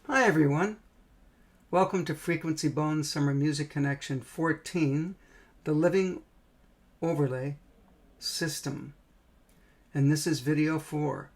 Hi everyone, welcome to Frequency Bone Summer Music Connection 14, the Living Overlay System. And this is video 4.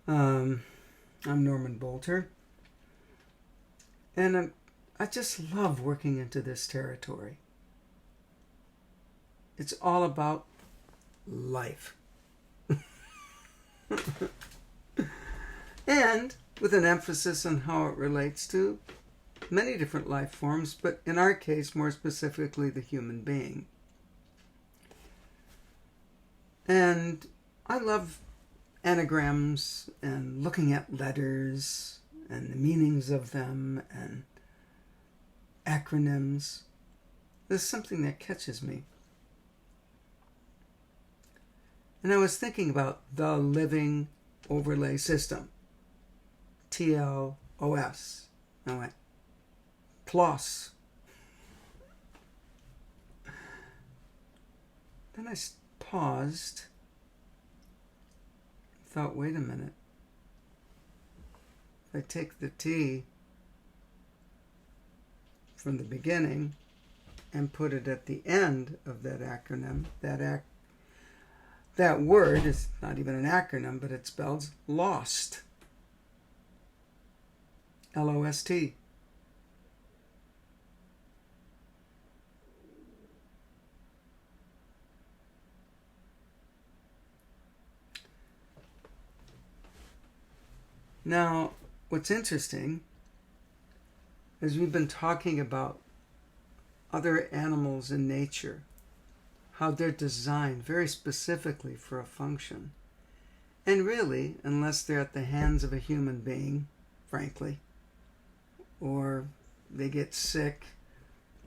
I'm Norman Bolter, and I just love working into this territory. It's all about life. And with an emphasis on how it relates to many different life forms, but in our case, more specifically, the human being. And I love anagrams and looking at letters and the meanings of them and acronyms. There's something that catches me. And I was thinking about the Living Overlay System. TLOS. I went, PLOS. Then I paused. Thought, wait a minute. If I take the T from the beginning and put it at the end of that acronym, that word is not even an acronym, but it spells lost. LOST. Now, what's interesting is we've been talking about other animals in nature, how they're designed very specifically for a function. And really, unless they're at the hands of a human being, frankly, or they get sick,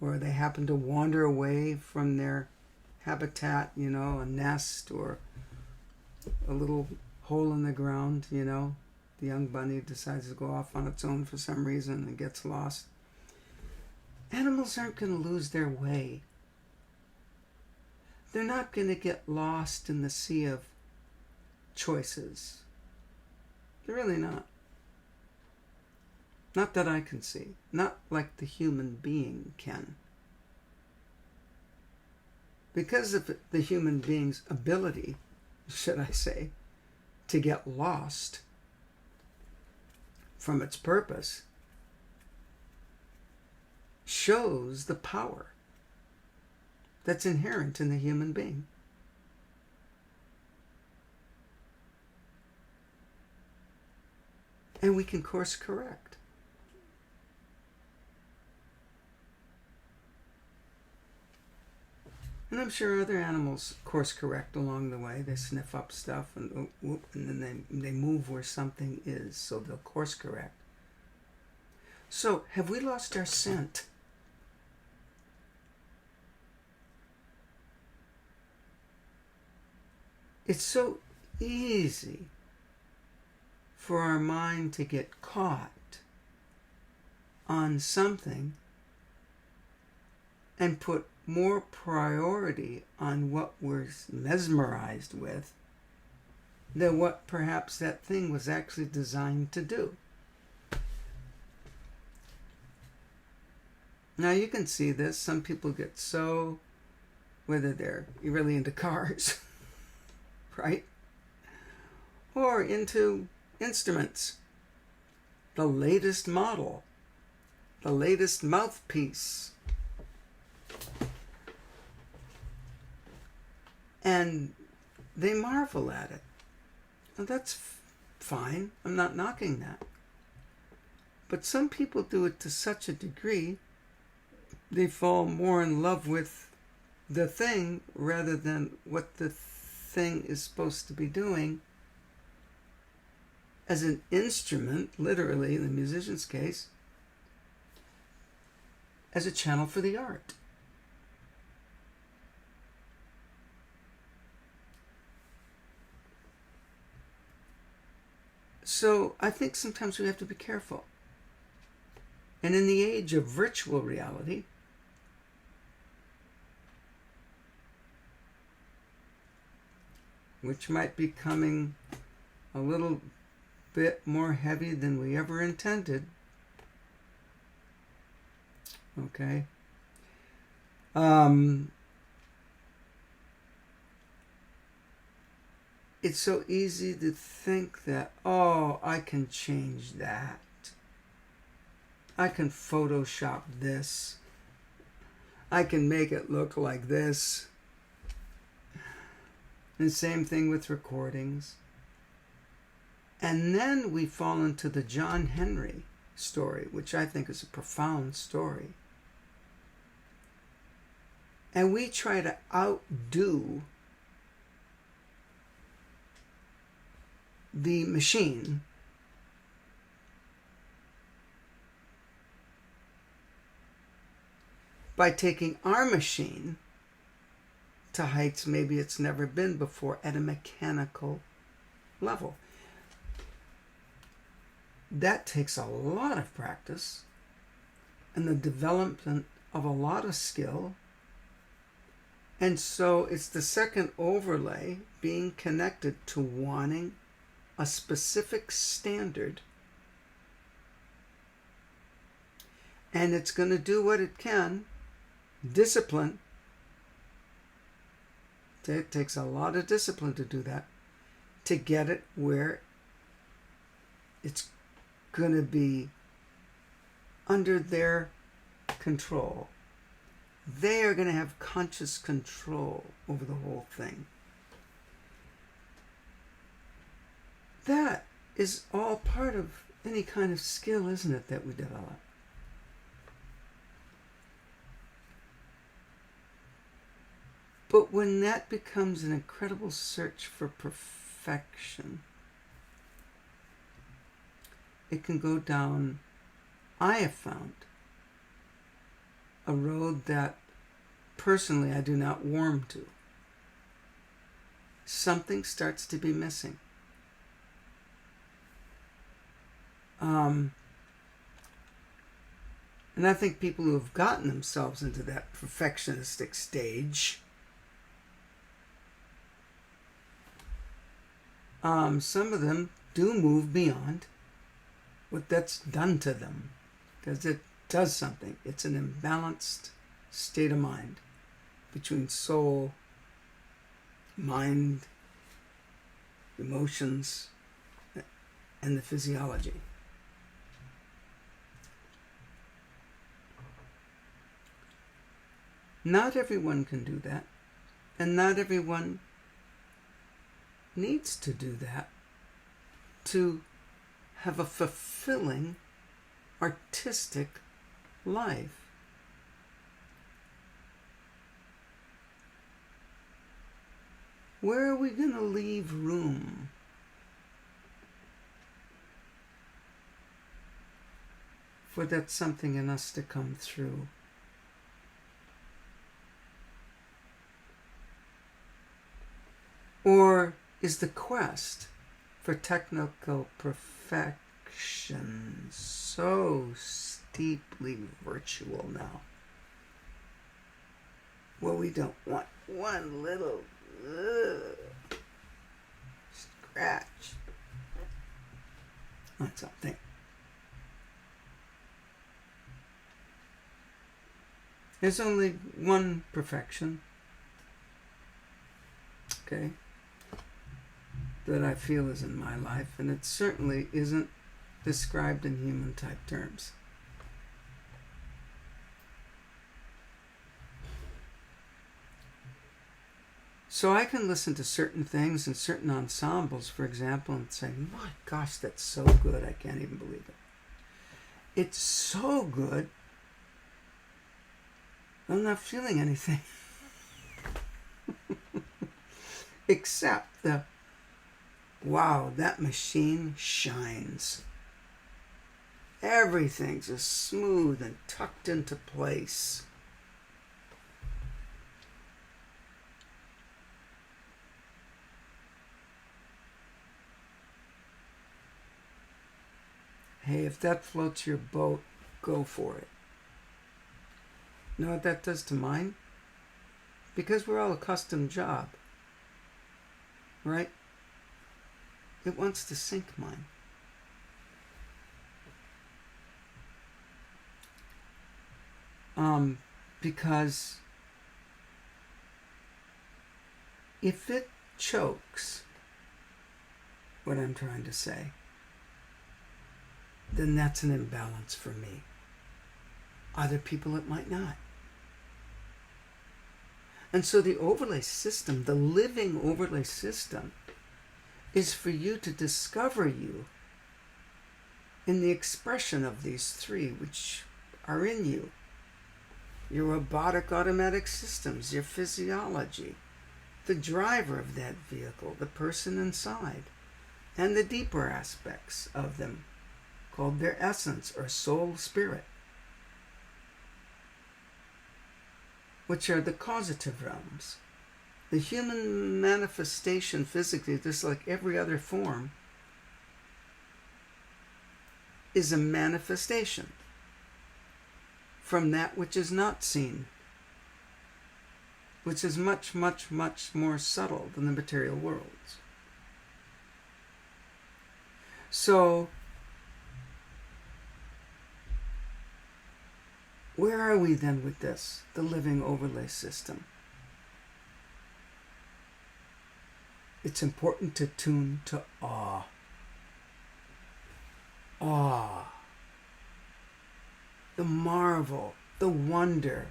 or they happen to wander away from their habitat, a nest or a little hole in the ground, the young bunny decides to go off on its own for some reason and gets lost. Animals aren't going to lose their way. They're not going to get lost in the sea of choices. They're really not. Not that I can see. Not like the human being can. Because of the human being's ability, should I say, to get lost from its purpose, shows the power that's inherent in the human being. And we can course correct. And I'm sure other animals course correct along the way. They sniff up stuff and then they move where something is, so they'll course correct. So, have we lost our scent? It's so easy for our mind to get caught on something and put more priority on what we're mesmerized with than what perhaps that thing was actually designed to do. Now you can see this. Some people get so, whether they're really into cars, right? Or into instruments. The latest model, the latest mouthpiece. And they marvel at it. Well, that's fine. I'm not knocking that. But some people do it to such a degree, they fall more in love with the thing rather than what the thing is supposed to be doing as an instrument, literally in the musician's case, as a channel for the art. So I think sometimes we have to be careful. And in the age of virtual reality, which might be coming a little bit more heavy than we ever intended. Okay. It's so easy to think that, oh, I can change that. I can Photoshop this. I can make it look like this. And same thing with recordings. And then we fall into the John Henry story, which I think is a profound story. And we try to outdo the machine by taking our machine to heights maybe it's never been before at a mechanical level. That takes a lot of practice and the development of a lot of skill. And so it's the second overlay, being connected to wanting a specific standard. And it's going to do what it can. Discipline. It takes a lot of discipline to do that, to get it where it's going to be under their control. They are going to have conscious control over the whole thing. That is all part of any kind of skill, isn't it, that we develop? But when that becomes an incredible search for perfection, it can go down, I have found, a road that personally I do not warm to. Something starts to be missing. And I think people who have gotten themselves into that perfectionistic stage, some of them do move beyond what that's done to them, because it does something. It's an imbalanced state of mind between soul, mind, emotions, and the physiology. Not everyone can do that, and not everyone needs to do that to have a fulfilling artistic life. Where are we going to leave room for that something in us to come through? Or is the quest for technical perfection so steeply virtual now, where we don't want one little scratch on something? There's only one perfection, okay, that I feel is in my life, and it certainly isn't described in human type terms. So I can listen to certain things and certain ensembles, for example, and say, my gosh, that's so good, I can't even believe it. It's so good, I'm not feeling anything. Except the, wow, that machine shines. Everything's just smooth and tucked into place. Hey, if that floats your boat, go for it. You know what that does to mine? Because we're all a custom job, right? It wants to sink mine. Because if it chokes what I'm trying to say, then that's an imbalance for me. Other people it might not. And so the overlay system, the living overlay system, is for you to discover you in the expression of these three which are in you. Your robotic automatic systems, your physiology, the driver of that vehicle, the person inside, and the deeper aspects of them, called their essence or soul spirit, which are the causative realms. The human manifestation physically, just like every other form, is a manifestation from that which is not seen, which is much, much, much more subtle than the material worlds. So, where are we then with this, the living overlay system? It's important to tune to awe. Awe. The marvel, the wonder,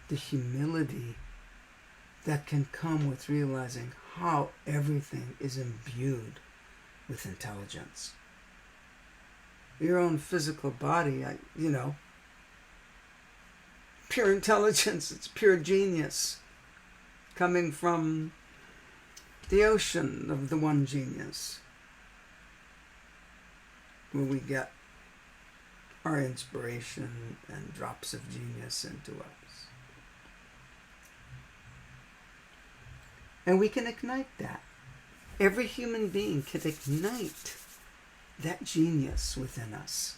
the humility that can come with realizing how everything is imbued with intelligence. Your own physical body, pure intelligence, it's pure genius coming from the ocean of the one genius, where we get our inspiration and drops of genius into us. And we can ignite that. Every human being can ignite that genius within us.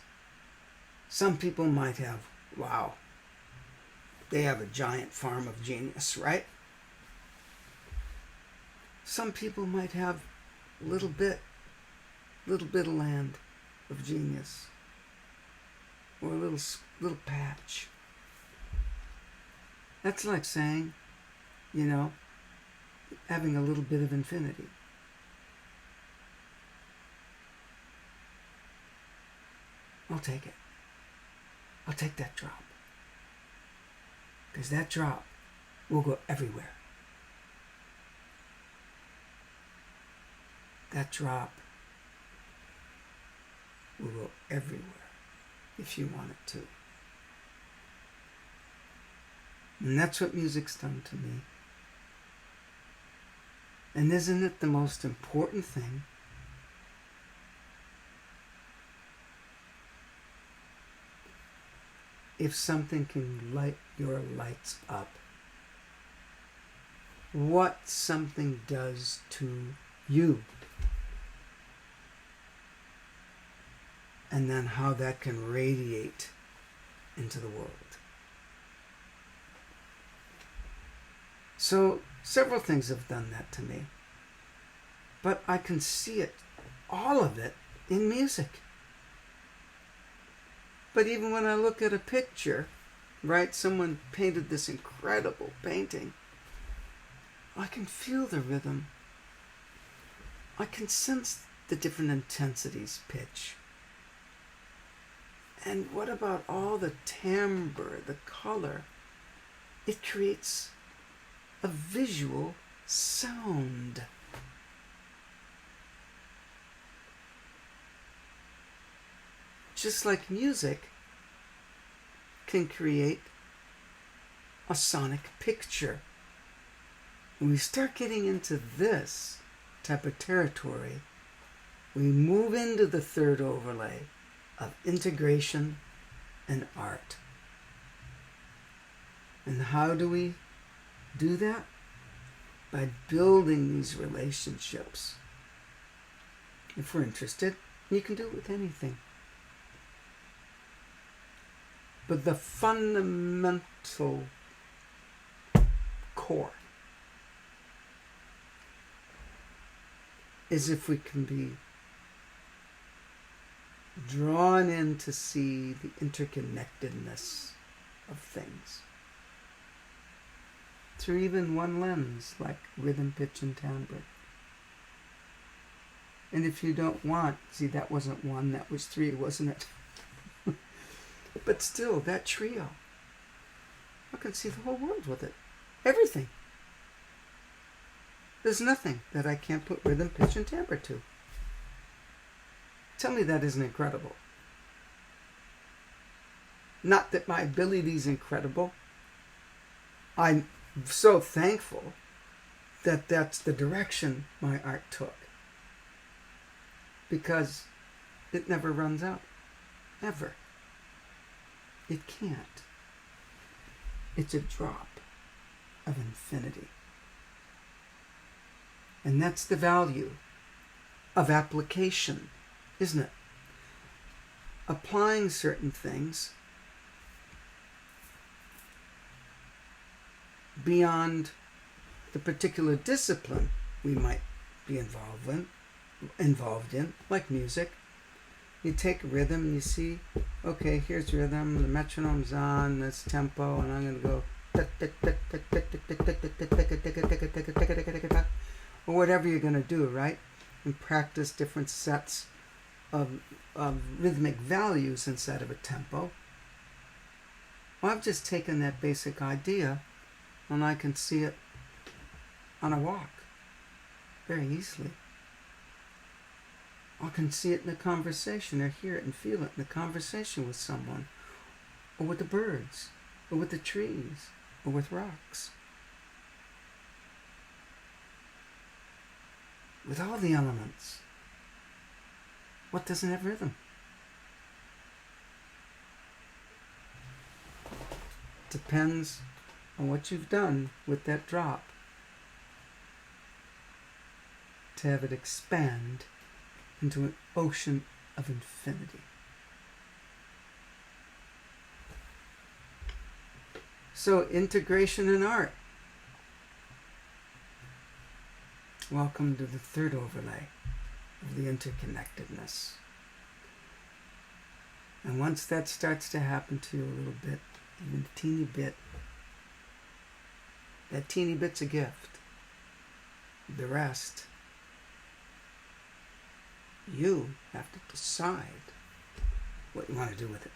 Some people might have, wow, they have a giant farm of genius, right? Some people might have a little bit of land of genius, or a little patch. That's like saying, having a little bit of infinity. I'll take it. I'll take that drop. Because that drop will go everywhere. That drop will go everywhere if you want it to. And that's what music's done to me. And isn't it the most important thing? If something can light your lights up, what something does to you, and then how that can radiate into the world. So several things have done that to me, but I can see it, all of it, in music. But even when I look at a picture, right, someone painted this incredible painting, I can feel the rhythm. I can sense the different intensities, pitch. And what about all the timbre, the color? It creates a visual sound. Just like music can create a sonic picture. When we start getting into this type of territory, we move into the third overlay of integration and art. And how do we do that? By building these relationships. If we're interested, you can do it with anything. But the fundamental core is if we can be drawn in to see the interconnectedness of things. Through even one lens, like rhythm, pitch, and timbre. And if you don't want, see, that wasn't one, that was three, wasn't it? But still, that trio, I can see the whole world with it. Everything. There's nothing that I can't put rhythm, pitch, and timbre to. Tell me that isn't incredible. Not that my ability is incredible. I'm so thankful that that's the direction my art took. Because it never runs out. Ever. It can't. It's a drop of infinity. And that's the value of application, isn't it? Applying certain things beyond the particular discipline we might be involved in, like music. You take rhythm and you see, okay, here's rhythm, the metronome's on, this tempo, and I'm going to go or whatever you're going to do, right? And practice different sets of rhythmic values inside of a tempo. Well, I've just taken that basic idea and I can see it on a walk very easily. I can see it in a conversation or hear it and feel it in a conversation with someone, or with the birds, or with the trees, or with rocks. With all the elements. What doesn't have rhythm? Depends on what you've done with that drop to have it expand into an ocean of infinity. So, integration in art. Welcome to the third overlay of the interconnectedness. And once that starts to happen to you a little bit, even a teeny bit, that teeny bit's a gift. The rest, you have to decide what you want to do with it.